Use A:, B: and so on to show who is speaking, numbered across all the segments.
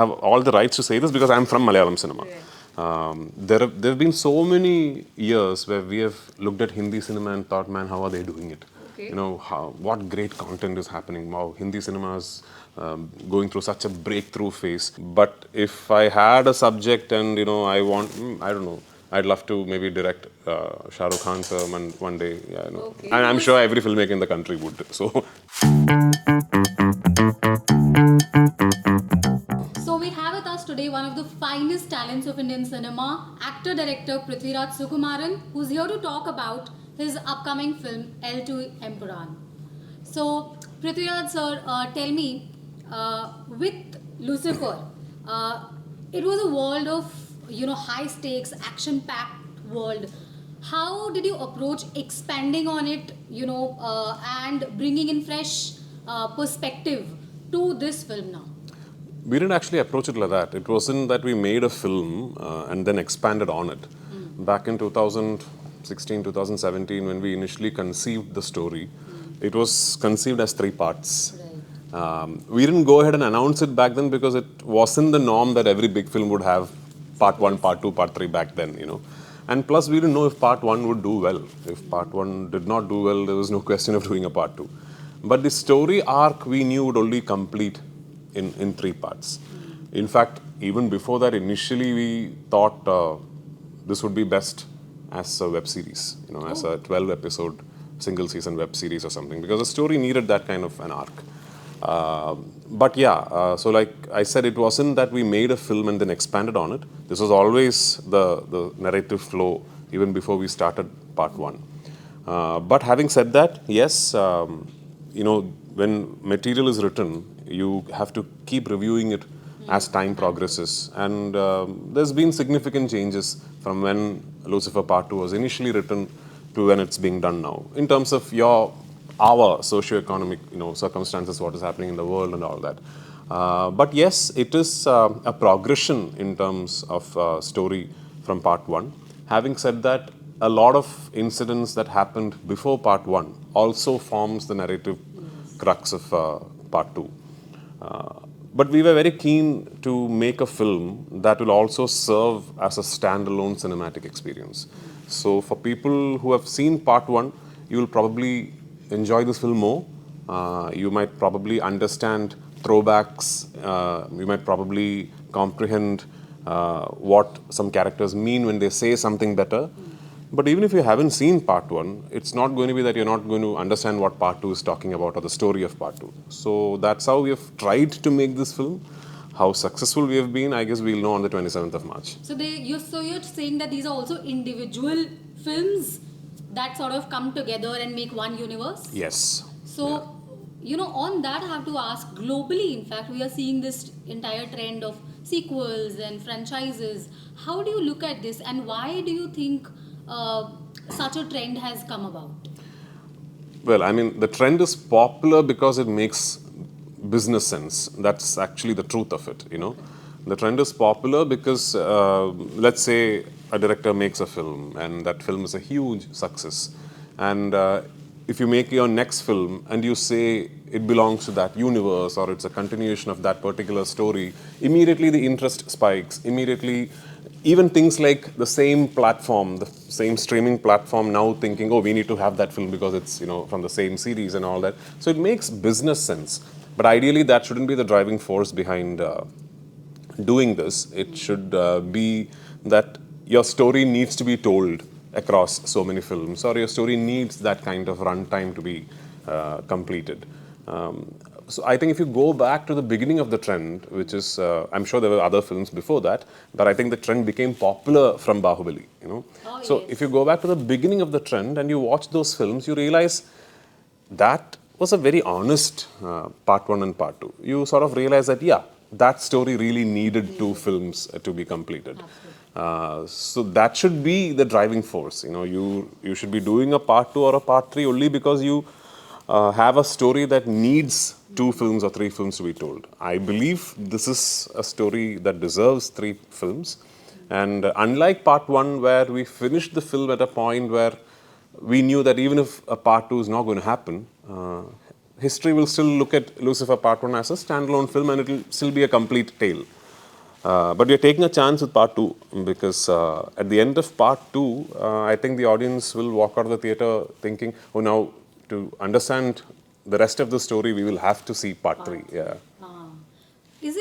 A: have all the rights to say this because I'm from Malayalam cinema. There have been so many years where we have looked at Hindi cinema and thought, man, how are they doing it?
B: Okay.
A: You know, what great content is happening. Wow, Hindi cinema is going through such a breakthrough phase. But if I had a subject and, you know, I want, I don't know, I'd love to maybe direct Shah Rukh Khan film and one day, yeah, you know.
B: Okay.
A: And I'm sure every filmmaker in the country would. So.
B: So we have with us today one of the finest talents of Indian cinema, actor-director Prithviraj Sukumaran, who's here to talk about his upcoming film L2 Empuraan. So Prithviraj sir, tell me, with Lucifer, it was a world of high stakes, action-packed world. How did you approach expanding on it, and bringing in fresh perspective to this film now?
A: We didn't actually approach it like that. It wasn't that we made a film and then expanded on it. Back in 2016, 2017, when we initially conceived the story, it was conceived as 3 parts.
B: Right.
A: We didn't go ahead and announce it back then because it wasn't the norm that every big film would have part 1, part 2, part 3 back then, you know. And plus, we didn't know if part 1 would do well. If part 1 did not do well, there was no question of doing a part 2. But the story arc we knew would only complete in 3 parts. In fact, even before that, initially we thought this would be best as a web series, you know, as a 12-episode single season web series or something, because the story needed that kind of an arc. But yeah, so like I said, it wasn't that we made a film and then expanded on it. This was always the narrative flow even before we started part 1. But having said that, yes, you know, when material is written, you have to keep reviewing it as time progresses. And there's been significant changes from when Lucifer Part 2 was initially written to when it's being done now. In terms of our socio-economic, you know, circumstances, what is happening in the world and all that. But yes, it is a progression in terms of story from Part 1. Having said that, a lot of incidents that happened before Part 1 also forms the narrative crux of Part 2. But we were very keen to make a film that will also serve as a standalone cinematic experience. So for people who have seen Part 1, you will probably enjoy this film more. You might probably understand throwbacks. You might probably comprehend what some characters mean when they say something better. But even if you haven't seen Part 1, it's not going to be that you're not going to understand what Part 2 is talking about or the story of Part 2. So that's how we have tried to make this film. How successful we have been, I guess we'll know on the 27th of March.
B: So you're saying that these are also individual films that sort of come together and make one universe?
A: Yes.
B: So, on that I have to ask, globally, in fact, we are seeing this entire trend of sequels and franchises. How do you look at this, and why do you think such a trend has come about?
A: Well, I mean, the trend is popular because it makes business sense. That's actually the truth of it, you know. The trend is popular because, let's say, a director makes a film and that film is a huge success. And if you make your next film and you say it belongs to that universe or it's a continuation of that particular story, immediately the interest spikes. Immediately, even things like the same platform, the same streaming platform now thinking, oh, we need to have that film because it's, you know, from the same series and all that. So it makes business sense. But ideally, that shouldn't be the driving force behind doing this. It should be that your story needs to be told across so many films, or your story needs that kind of runtime to be completed. So I think if you go back to the beginning of the trend, which is, I'm sure there were other films before that, but I think the trend became popular from Bahubali, you know. So if you go back to the beginning of the trend and you watch those films, you realize that was a very honest Part 1 and Part 2. You sort of realize that, yeah, that story really needed 2 films to be completed. So that should be the driving force. You know, you should be doing a Part 2 or a Part 3 only because you have a story that needs 2 films or 3 films to be told. I believe this is a story that deserves 3 films. And unlike Part 1, where we finished the film at a point where we knew that even if a Part 2 is not going to happen, history will still look at Lucifer Part 1 as a standalone film and it will still be a complete tale. But we are taking a chance with part 2 because at the end of part 2, I think the audience will walk out of the theater thinking, oh, now to understand the rest of the story, we will have to see part 3. Yeah.
B: Ah. Is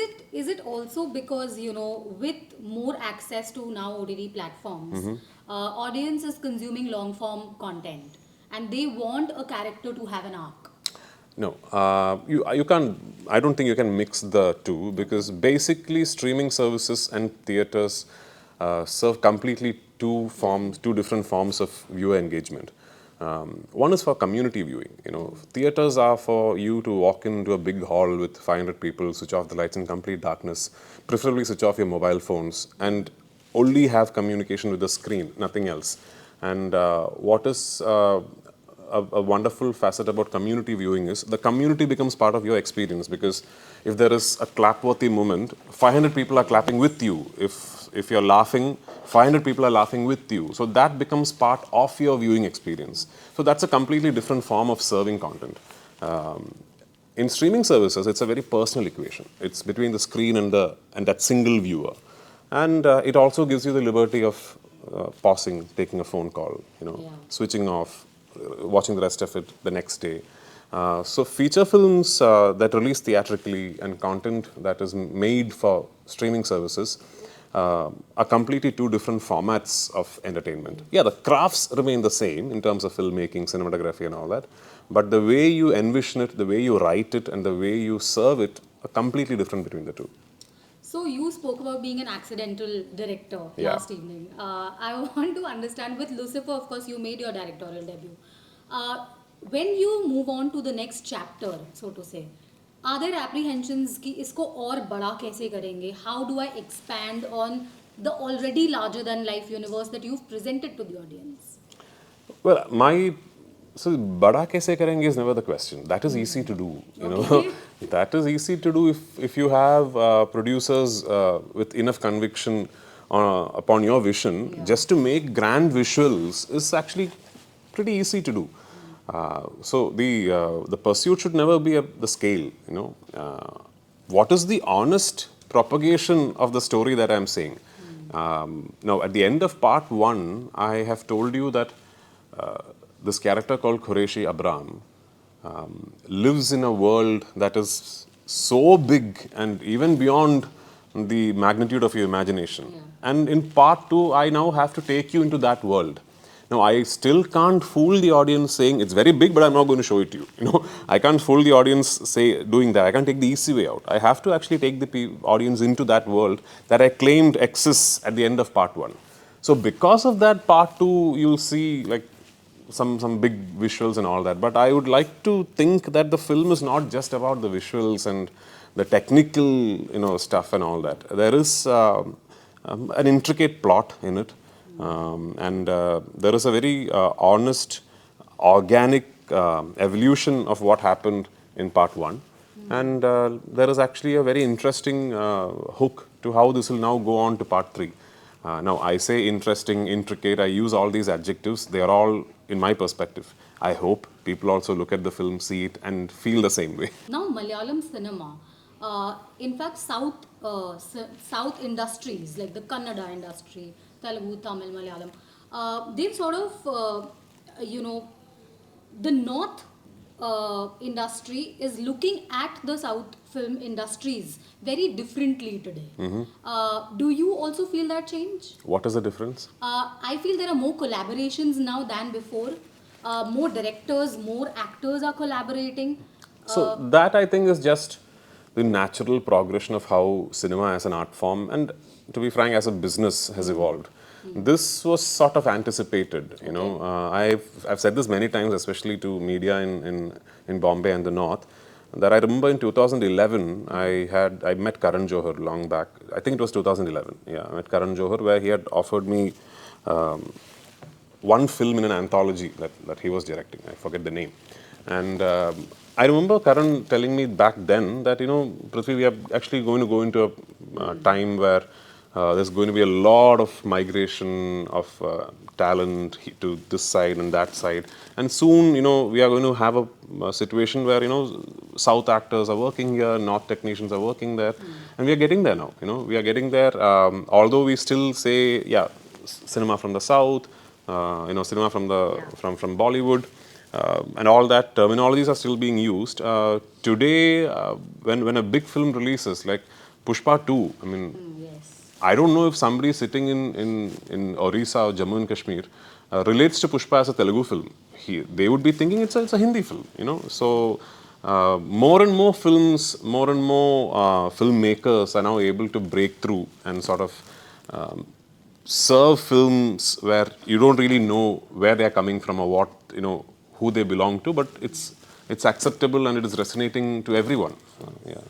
B: it also because with more access to now OTT platforms, audience is consuming long form content and they want a character to have an arc.
A: No, you can't. I don't think you can mix the two because basically streaming services and theaters serve completely two different forms of viewer engagement. One is for community viewing. Theaters are for you to walk into a big hall with 500 people, switch off the lights in complete darkness, preferably switch off your mobile phones, and only have communication with the screen, nothing else. And what is a wonderful facet about community viewing is the community becomes part of your experience because if there is a clapworthy moment, 500 people are clapping with you. If you're laughing, 500 people are laughing with you. So that becomes part of your viewing experience. So that's a completely different form of serving content. In streaming services, it's a very personal equation. It's between the screen and that single viewer. And it also gives you the liberty of pausing, taking a phone call, switching off, watching the rest of it the next day. So feature films that release theatrically and content that is made for streaming services are completely two different formats of entertainment. Yeah, the crafts remain the same in terms of filmmaking, cinematography and all that, but the way you envision it, the way you write it and the way you serve it are completely different between the two.
B: So you spoke about being an accidental director
A: Yeah.
B: last evening. I want to understand with Lucifer, of course, you made your directorial debut. When you move on to the next chapter, so to say, are there apprehensions कि इसको और बड़ा कैसे करेंगे? How do I expand on the already larger than life universe that you've presented to the audience?
A: Well, so bada kaise karenge is never the question. That is easy to do.
B: Okay.
A: That is easy to do if you have producers with enough conviction upon your vision.
B: Yeah.
A: Just to make grand visuals is actually pretty easy to do. So the pursuit should never be the scale. What is the honest propagation of the story that I'm saying? Now, at the end of part 1, I have told you that this character called Qureshi Abram lives in a world that is so big and even beyond the magnitude of your imagination.
B: Yeah.
A: And in part 2, I now have to take you into that world. Now, I still can't fool the audience saying it's very big, but I'm not going to show it to you. I can't fool the audience doing that. I can't take the easy way out. I have to actually take the audience into that world that I claimed exists at the end of part 1. So because of that, part 2, you'll see like some big visuals and all that. But I would like to think that the film is not just about the visuals and the technical, stuff and all that. There is an intricate plot in it. And there is a very honest, organic evolution of what happened in part 1. And there is actually a very interesting hook to how this will now go on to part 3. Now, I say interesting, intricate, I use all these adjectives. They are all in my perspective. I hope people also look at the film, see it, and feel the same way.
B: Now, Malayalam cinema, in fact, South industries like the Kannada industry, Telugu, Tamil, Malayalam, they've sort of, the North industry is looking at the South film industries very differently today. Do you also feel that change?
A: What is the difference?
B: I feel there are more collaborations now than before. More directors, more actors are collaborating.
A: So that I think is just the natural progression of how cinema as an art form and, to be frank, as a business has evolved. This was sort of anticipated. I've said this many times, especially to media in Bombay and the North, that I remember in 2011 I met Karan Johar long back. I think it was 2011. Yeah, I met Karan Johar where he had offered me one film in an anthology that he was directing. I forget the name. And I remember Karan telling me back then that, Prithvi, we are actually going to go into a time where There's going to be a lot of migration of talent to this side and that side. And soon, we are going to have a situation where, South actors are working here, North technicians are working there. And we are getting there now, we are getting there. Although we still say, yeah, cinema from the South, cinema from from Bollywood, and all that terminologies are still being used. Today, when a big film releases, like Pushpa 2, I mean,
B: Yes.
A: I don't know if somebody sitting in Orissa or Jammu and Kashmir relates to Pushpa as a Telugu film. They would be thinking it's a Hindi film, So more and more films, more and more filmmakers are now able to break through and sort of serve films where you don't really know where they are coming from or what, who they belong to, but it's acceptable and it is resonating to everyone. Yeah.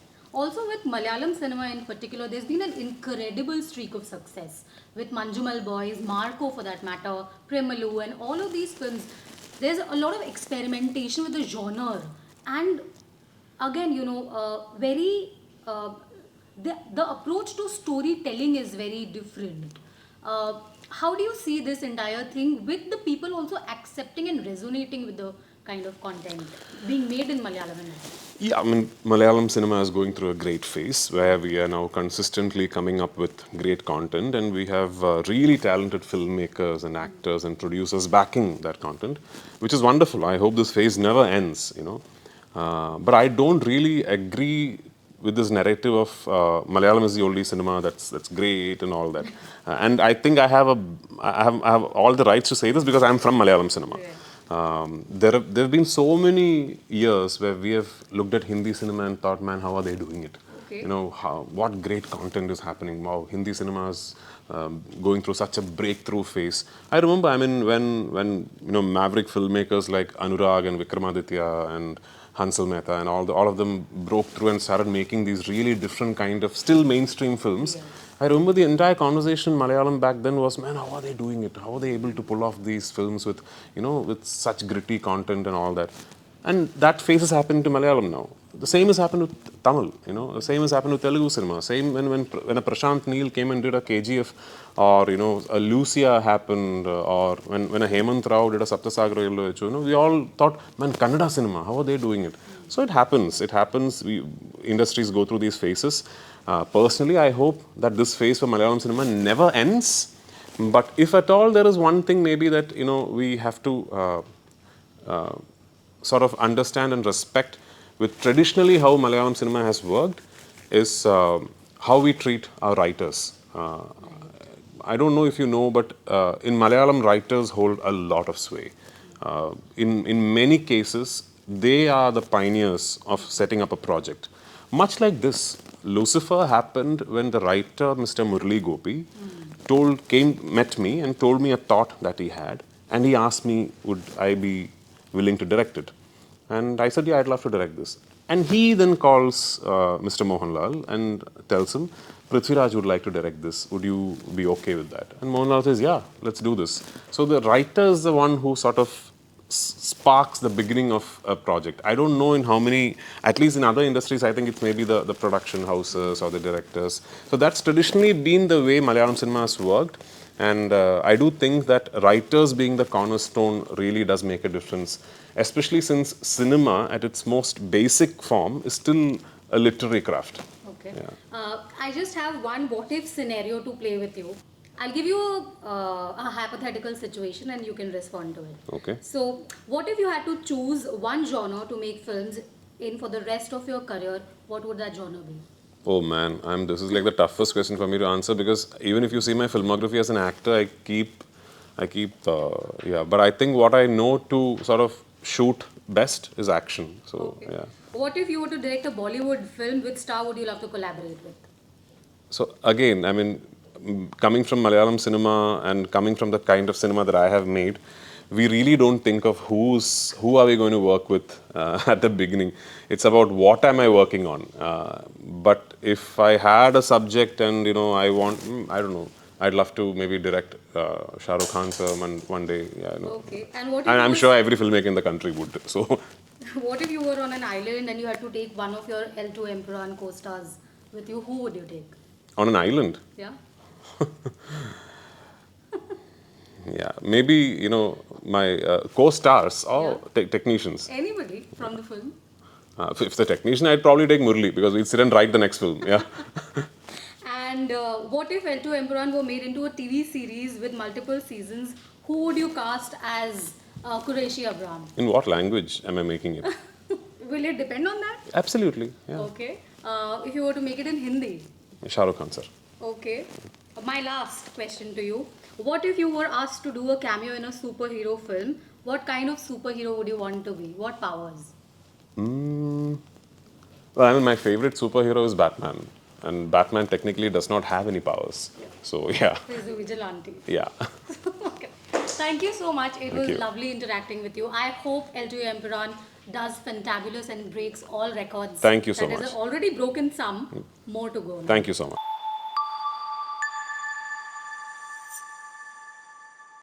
B: Also with Malayalam cinema in particular, there's been an incredible streak of success with Manjumal Boys, Marco for that matter, Premalu, and all of these films. There's a lot of experimentation with the genre, and again, very the approach to storytelling is very different. How do you see this entire thing with the people also accepting and resonating with the kind of content being made in Malayalam?
A: Yeah, I mean, Malayalam cinema is going through a great phase where we are now consistently coming up with great content, and we have really talented filmmakers and actors and producers backing that content, which is wonderful. I hope this phase never ends, But I don't really agree with this narrative of Malayalam is the only cinema that's great and all that. And I think I have all the rights to say this because I'm from Malayalam cinema.
B: Yeah.
A: There have been so many years where we have looked at Hindi cinema and thought, man, how are they doing it?
B: Okay.
A: What great content is happening. Wow, Hindi cinema is going through such a breakthrough phase. I remember, I mean, when maverick filmmakers like Anurag and Vikramaditya and Hansel Mehta and all of them broke through and started making these really different kind of still mainstream films.
B: Yes.
A: I remember the entire conversation in Malayalam back then was, man, how are they doing it? How are they able to pull off these films with, with such gritty content and all that? And that phase has happened to Malayalam now. The same has happened with Tamil, The same has happened with Telugu cinema. Same when a Prashant Neel came and did a KGF, or a Lucia happened, or when a Hemant Rao did a Saptasagar Railway, we all thought, man, Kannada cinema, how are they doing it? So it happens. It happens. Industries go through these phases. Personally, I hope that this phase for Malayalam cinema never ends. But if at all there is one thing maybe that we have to sort of understand and respect with traditionally how Malayalam cinema has worked is how we treat our writers. I don't know if you know, but in Malayalam, writers hold a lot of sway. In many cases, they are the pioneers of setting up a project. Much like this, Lucifer happened when the writer, Mr. Murli Gopi, met me and told me a thought that he had, and he asked me, would I be willing to direct it? And I said, yeah, I'd love to direct this. And he then calls Mr. Mohanlal and tells him, Prithviraj would like to direct this. Would you be okay with that? And Mohanlal says, yeah, let's do this. So the writer is the one who sort of sparks the beginning of a project. I don't know in how many, at least in other industries, I think it's maybe the production houses or the directors. So that's traditionally been the way Malayalam cinema has worked. And I do think that writers being the cornerstone really does make a difference, especially since cinema at its most basic form is still a literary craft.
B: Okay.
A: Yeah.
B: I just have one what if scenario to play with you. I'll give you a hypothetical situation and you can respond to it.
A: Okay.
B: So, what if you had to choose one genre to make films in for the rest of your career? What would that genre be?
A: Oh man, this is like the toughest question for me to answer because even if you see my filmography as an actor, I keep, yeah. But I think what I know to sort of shoot best is action. So
B: Okay.
A: yeah.
B: What if you were to direct a Bollywood film? Which star would you love to collaborate with?
A: So again, I mean, coming from Malayalam cinema and coming from the kind of cinema that I have made, we really don't think of who are we going to work with at the beginning. It's about what am I working on. But if I had a subject and I want, I don't know, I'd love to maybe direct Shah Rukh Khan's film one day. Yeah,
B: Okay. And what if
A: And
B: you
A: I'm
B: was-
A: sure every filmmaker in the country would. So
B: What if you were on an island and you had to take one of your L2 Empuraan co-stars with you? Who would you take?
A: on an island.
B: Yeah.
A: Yeah, maybe, my co-stars or technicians.
B: Anybody from the film?
A: If the technician, I'd probably take Murli because we'd sit and write the next film. Yeah.
B: And what if L2 Empuraan were made into a TV series with multiple seasons? Who would you cast as Qureshi Abraham?
A: In what language am I making it?
B: Will it depend on that?
A: Absolutely. Yeah.
B: Okay. If you were to make it in Hindi?
A: Shah Rukh Khan, sir.
B: Okay. My last question to you. What if you were asked to do a cameo in a superhero film? What kind of superhero would you want to be? What powers?
A: Well, I mean, my favorite superhero is Batman. And Batman technically does not have any powers.
B: Yeah.
A: So, yeah.
B: He's a vigilante.
A: Yeah.
B: Okay. Thank you so much. It was
A: you.
B: lovely interacting with you. I hope L2 Emperor does fantabulous and breaks all records.
A: Thank you so
B: That
A: much.
B: has already broken some. More to go now.
A: Thank you so much.